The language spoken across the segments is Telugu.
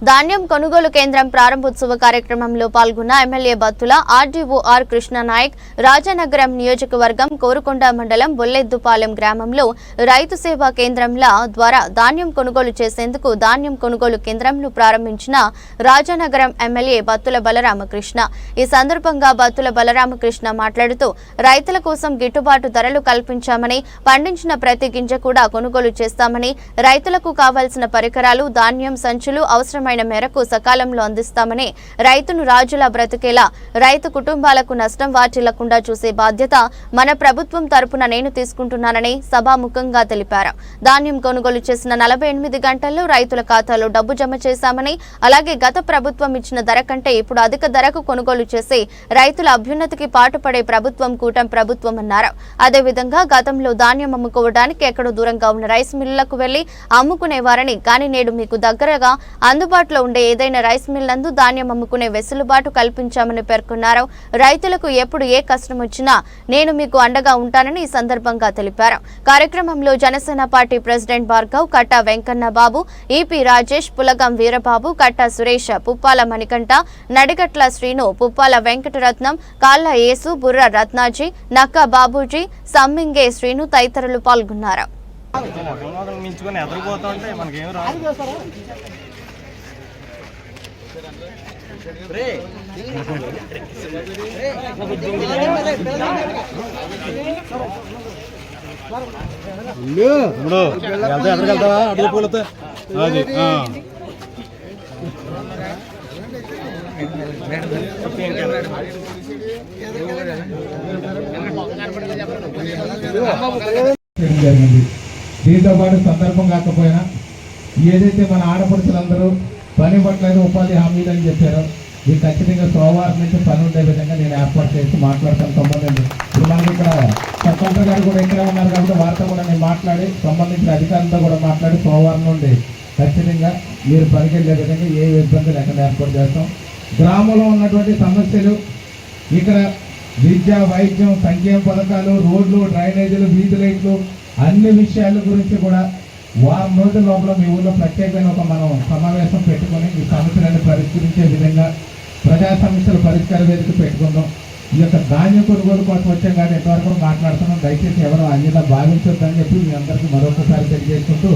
ధాన్యం కొనుగోలు కేంద్రం ప్రారంభోత్సవ కార్యక్రమంలో పాల్గొన్న MLA Battula RDO R Krishnanayak Rajanagaram నియోజకవర్గం కోరుకొండ మండలం బొల్లెద్దుపాలెం గ్రామంలో రైతు సేవా కేంద్రంల ద్వారా ధాన్యం కొనుగోలు చేసేందుకు ధాన్యం కొనుగోలు కేంద్రంను ప్రారంభించిన రాజానగరం ఎమ్మెల్యే బత్తుల బలరామకృష్ణ। ఈ సందర్భంగా బత్తుల బలరామకృష్ణ మాట్లాడుతూ రైతుల కోసం గిట్టుబాటు ధరలు కల్పించామని, పండించిన ప్రతి గింజ కూడా కొనుగోలు చేస్తామని, రైతులకు కావాల్సిన పరికరాలు, ధాన్యం సంచులు అవసరమైన మేరకు సకాలంలో అందిస్తామని, రైతును రాజులా బ్రతికేలా రైతు కుటుంబాలకు నష్టం వాటిల్లకుండా చూసే బాధ్యత మన ప్రభుత్వం తరపున నేను తీసుకుంటున్నానని సభాముఖంగా తెలిపారు। ధాన్యం కొనుగోలు చేసిన 48 గంటల్లో రైతుల ఖాతాలో డబ్బు జమ చేశామని, అలాగే గత ప్రభుత్వం ఇచ్చిన ధర కంటే ఇప్పుడు అధిక ధరకు కొనుగోలు చేసి రైతుల అభ్యున్నతికి పాటుపడే ప్రభుత్వం కూటమి ప్రభుత్వం అన్నారు। అదేవిధంగా గతంలో ధాన్యం అమ్ముకోవడానికి ఎక్కడో దూరంగా ఉన్న రైస్ మిల్లులకు వెళ్లి అమ్ముకునేవారని, కానీ నేడు మీకు దగ్గరగా అందుబాటులో ఉండే ఏదైనా రైస్ మిల్ నందు ధాన్యం అమ్ముకునే వెసులుబాటు కల్పించామని పేర్కొన్నారు। రైతులకు ఎప్పుడు ఏ కష్టం వచ్చినా నేను మీకు అండగా ఉంటానని ఈ సందర్భంగా తెలిపారు। కార్యక్రమంలో జనసేన పార్టీ ప్రెసిడెంట్ భార్గవ్, కట్టా వెంకన్న బాబు, ఈపీ రాజేష్, పులగం వీరబాబు, కట్టా సురేష్, పుప్పాల మణికంఠ, నడిగట్ల శ్రీను, పుప్పాల వెంకటరత్నం, కాళ్ళ యేసు, బుర్ర రత్నాజీ, నక్క బాబూజీ, సమ్మింగే శ్రీను తదితరులు పాల్గొన్నారు। దీంతో పాటు సందర్భం కాకపోయినా ఏదైతే మన ఆడపడుచులందరూ పని పట్లేదు ఉపాధి హామీలు అని చెప్పారో ఇది ఖచ్చితంగా సోమవారం నుంచి పని ఉండే విధంగా నేను ఏర్పాటు చేసి మాట్లాడతాను సంబంధించి। ఇప్పుడు మనకి ఇక్కడ కలెక్టర్ గారు కూడా ఇక్కడ ఉన్నారు కాబట్టి వారితో కూడా నేను మాట్లాడి సంబంధించిన అధికారులతో కూడా మాట్లాడి సోమవారం నుండి ఖచ్చితంగా మీరు పనికి వెళ్ళే విధంగా ఏ ఇబ్బంది లేకుండా ఏర్పాటు చేస్తాం। గ్రామంలో ఉన్నటువంటి సమస్యలు ఇక్కడ విద్య, వైద్యం, సంక్షేమ పథకాలు, రోడ్లు, డ్రైనేజీలు, వీధి లైట్లు అన్ని విషయాల గురించి కూడా వారం రోజుల లోపల మీ ఊళ్ళో ప్రత్యేకమైన ఒక మనం సమావేశం పెట్టుకొని ఈ సమస్యలను పరిష్కరించే విధంగా ప్రజా సమస్యల పరిష్కార వేదిక పెట్టుకుందాం। ఈ యొక్క ధాన్యం కొనుగోలు కోసం వచ్చాం కానీ ఎంతవరకు మాట్లాడుతున్నాం, దయచేసి ఎవరు అన్యత భావించొద్దని చెప్పి మీ అందరికీ మరొకసారి తెలియజేసుకుంటూ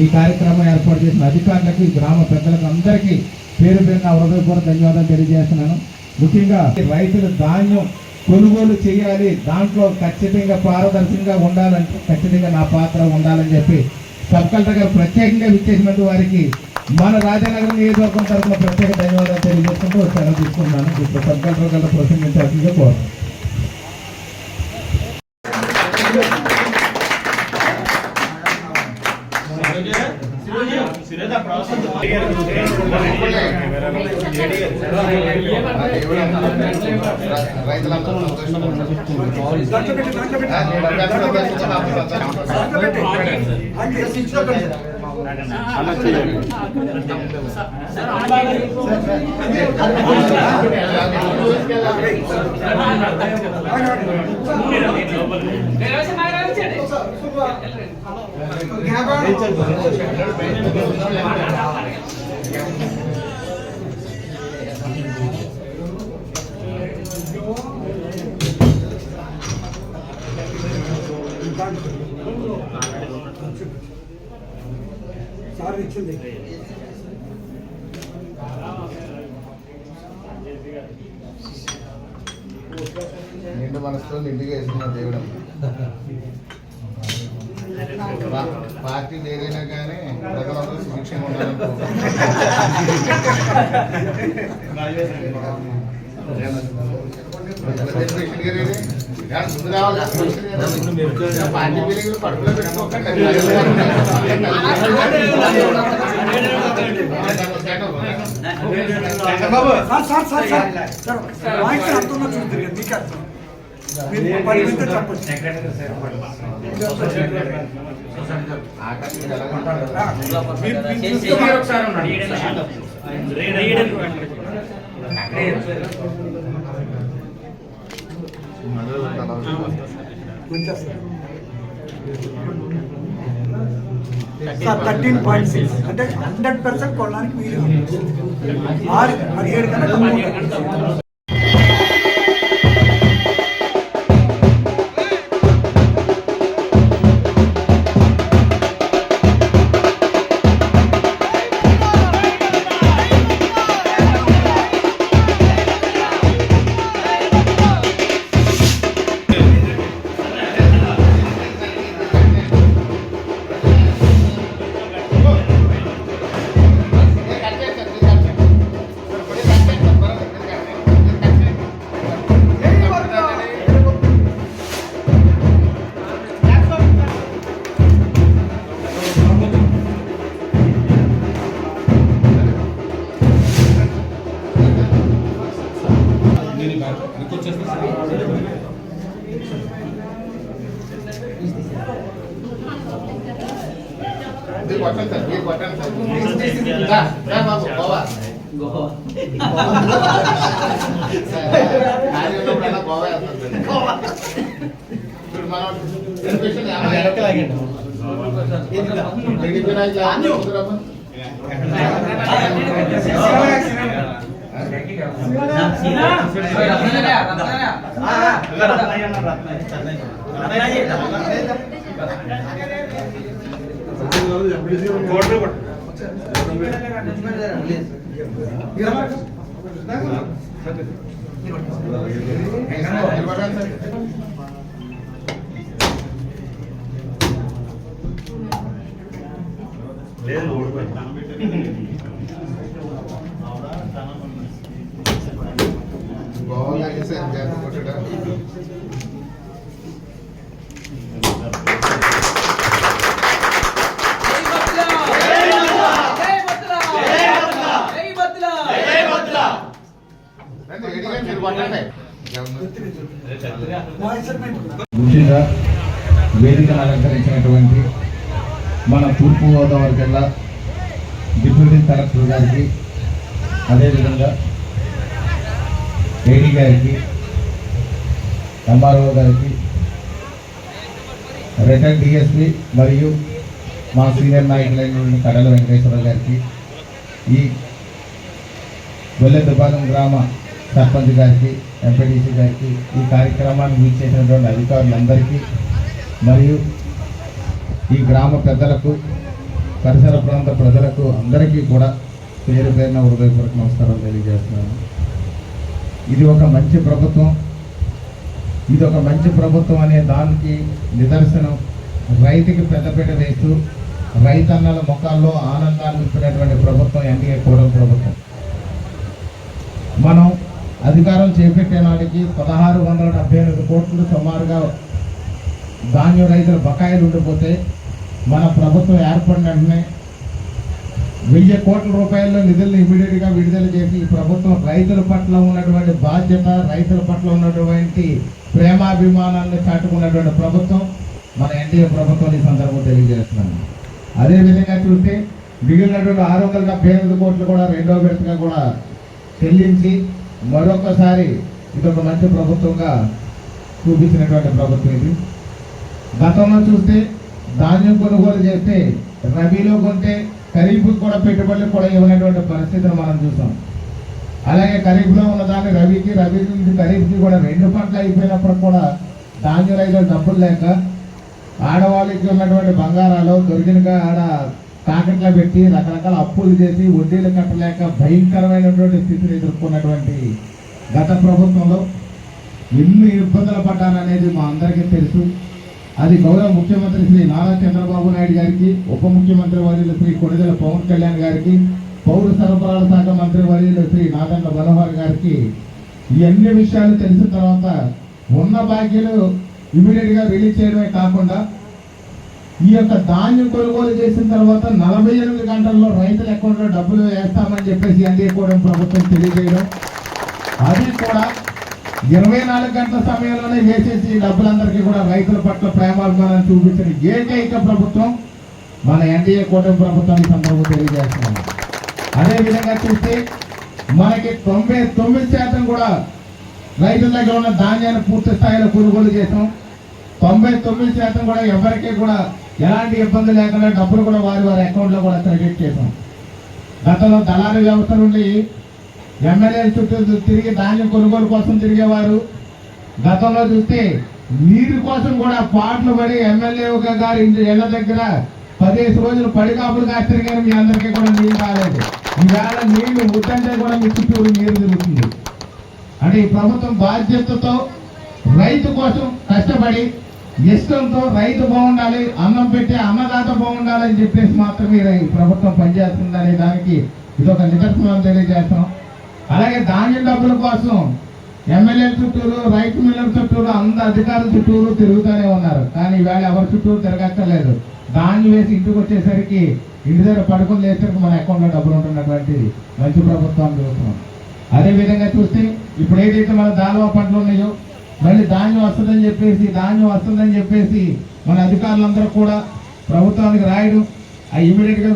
ఈ కార్యక్రమం ఏర్పాటు చేసిన అధికారులకు, ఈ గ్రామ పెద్దలకు అందరికీ పేరు పేరున హృదయపూర్వక ధన్యవాదాలు తెలియజేస్తున్నాను। ముఖ్యంగా రైతులు ధాన్యం కొనుగోలు చేయాలి, దాంట్లో ఖచ్చితంగా పారదర్శకంగా ఉండాలంటే ఖచ్చితంగా నా పాత్ర ఉండాలని చెప్పి సబ్ కలెక్టర్ గారు ప్రత్యేకంగా విచ్చేసినట్టు వారికి మన రాజానగరం నియోజకవర్గం తరఫున ప్రత్యేక ధన్యవాదాలు తెలియజేసుకుంటూ సెలవు తీసుకుంటున్నాను। ఇప్పుడు సబ్ కలెక్టర్ గారు ప్రసంగించాల్సిందిగా కోరుతున్నాను। నిండు మనసుతో నిండుగా వేసిన దేవుడు పార్టీ ఏదైనా కానీ ప్రజలందరూ సుభిక్షంగా 13.6 అంటే 100% కొనడానికి వీలు 17 కన్నా తక్కువ. ముఖ్యంగా వేదికను అలంకరించినటువంటి మన తూర్పుగోదావరి జిల్లా డిప్యూటీ కలెక్టర్ గారికి, అదేవిధంగా ఏడీ గారికి, ఎంఆర్ఓ గారికి, రిటైర్డ్ డిఎస్పీ మరియు మా సీనియర్ నాయకులైన కడల వెంకటేశ్వర గారికి, ఈ బొల్లెద్దుపాలెం గ్రామ సర్పంచ్ గారికి, ఎంపీటీసీ గారికి, ఈ కార్యక్రమాన్ని వీక్షించినటువంటి అధికారులందరికీ మరియు ఈ గ్రామ పెద్దలకు, పరిసర ప్రాంత ప్రజలకు అందరికీ కూడా పేరు పేరున హృదయపూర్వక నమస్కారం తెలియజేస్తున్నాను. ఇది ఒక మంచి ప్రభుత్వం. ఇది ఒక మంచి ప్రభుత్వం అనే దానికి నిదర్శనం రైతుకి పెద్దపీట వేస్తూ రైతన్నల ముఖాల్లో ఆనందాన్ని ఇచ్చినటువంటి ప్రభుత్వం ఎన్డీఏ కూటమి ప్రభుత్వం. మనం అధికారం చేపట్టే నాటికి 1678 కోట్లు సుమారుగా ధాన్యం రైతుల బకాయిలు ఉండిపోతే మన ప్రభుత్వం ఏర్పడిన వెంటనే 1000 కోట్ల రూపాయల నిధులను ఇమీడియట్గా విడుదల చేసి ఈ ప్రభుత్వం రైతుల పట్ల ఉన్నటువంటి బాధ్యత, రైతుల పట్ల ఉన్నటువంటి ప్రేమాభిమానాన్ని చాటుకున్నటువంటి ప్రభుత్వం మన ఎన్డీఏ ప్రభుత్వం ఈ సందర్భం తెలియజేస్తున్నాను. అదేవిధంగా చూస్తే మిగిలినటువంటి 678 కోట్లు కూడా రెండో విడతగా కూడా చెల్లించి మరొకసారి ఇదొక మంచి ప్రభుత్వంగా చూపించినటువంటి ప్రభుత్వం ఇది. గతంలో చూస్తే ధాన్యం కొనుగోలు చేస్తే రబీలో కొంటే ఖరీఫ్కి కూడా పెట్టుబడులు కూడా ఇవ్వనటువంటి పరిస్థితిని మనం చూసాం. అలాగే ఖరీఫ్లో ఉన్న దాన్ని రబీకి, రబీ నుంచి ఖరీఫ్కి కూడా 2 పంటలు అయిపోయినప్పుడు కూడా ధాన్యం రైతులు డబ్బులు లేక ఆడవాళ్ళకి ఉన్నటువంటి బంగారాలు దొరికినగా ఆడ తాకట్లో పెట్టి రకరకాల అప్పులు చేసి వడ్డీలు కట్టలేక భయంకరమైనటువంటి స్థితిని ఎదుర్కొన్నటువంటి గత ప్రభుత్వంలో ఎన్ని ఇబ్బందులు పడ్డారనేది మా అందరికీ తెలుసు. అది గౌరవ ముఖ్యమంత్రి శ్రీ నారా చంద్రబాబు నాయుడు గారికి, ఉప ముఖ్యమంత్రి వర్యులు శ్రీ కొణిదెల పవన్ కళ్యాణ్ గారికి, పౌర సరఫరాల శాఖ మంత్రి వర్యులు శ్రీ నాదెండ్ల మనోహర్ గారికి ఇవన్నీ విషయాలు తెలిసిన తర్వాత ఉన్న బాకీలు ఇమీడియట్గా రిలీజ్ చేయడమే కాకుండా ఈ యొక్క ధాన్యం కొనుగోలు చేసిన తర్వాత 48 గంటల్లో రైతుల అకౌంట్లో డబ్బులు వేస్తామని చెప్పేసి ఎన్డీఏ కూటమి ప్రభుత్వం తెలియజేయడం, అది కూడా 24 గంటల సమయంలోనే వేసేసి డబ్బులందరికీ కూడా రైతుల పట్ల ప్రేమాభిమానాన్ని చూపించిన ఏకైక ప్రభుత్వం మన ఎన్డీఏ కూటమి ప్రభుత్వానికి సందర్భం తెలియజేస్తున్నాం. అదేవిధంగా చూస్తే మనకి 99% కూడా రైతుల దగ్గర ఉన్న ధాన్యాన్ని పూర్తి స్థాయిలో కొనుగోలు చేసాం. 99% కూడా ఎవరికీ కూడా ఎలాంటి ఇబ్బంది లేకుండా డబ్బులు కూడా వారి అకౌంట్లో కూడా క్రెడిట్ చేసాం. గతంలో దళారీ వ్యవస్థ నుండి ఎమ్మెల్యేల చుట్టూ తిరిగి ధాన్యం కొనుగోలు కోసం తిరిగేవారు. గతంలో చూస్తే నీరు కోసం కూడా పాటలు పడి ఎమ్మెల్యే గారి ఇళ్ల దగ్గర 15 రోజులు పడికాపులు కాస్తారు, కానీ మీ అందరికీ కూడా నీళ్ళు రాలేదు. ఈవేళ నీళ్లు ముద్దంటే కూడా మీ చుట్టూరు నీరు తిరుగుతుంది. అంటే ఈ ప్రభుత్వం బాధ్యతతో రైతు కోసం కష్టపడి ఇష్టంతో రైతు బాగుండాలి, అన్నం పెట్టే అన్నదాత బాగుండాలని చెప్పేసి మాత్రమే ఈ ప్రభుత్వం పనిచేస్తుందనే దానికి ఇదొక నిదర్శనం తెలియజేస్తాం. అలాగే ధాన్యం డబ్బుల కోసం ఎమ్మెల్యేల చుట్టూరు, రైతు మిల్లర్ చుట్టూరు, అందరు అధికారుల చుట్టూరు తిరుగుతూనే ఉన్నారు. కానీ ఈవేళ ఎవరి చుట్టూరు తిరగక్కర్లేదు. ధాన్యం వేసి ఇంటికి వచ్చేసరికి ఇంటి దగ్గర పడుకుని లేసరికి మన అకౌంట్లో డబ్బులు ఉంటున్నటువంటి మంచి ప్రభుత్వాన్ని చూస్తున్నాం. అదేవిధంగా చూస్తే ఇప్పుడు ఏదైతే మన దాల్వా పంటలు ఉన్నాయో మళ్ళీ ధాన్యం వస్తుందని చెప్పేసి మన అధికారులందరూ కూడా ప్రభుత్వానికి రాయడం, ఇమీడియట్గా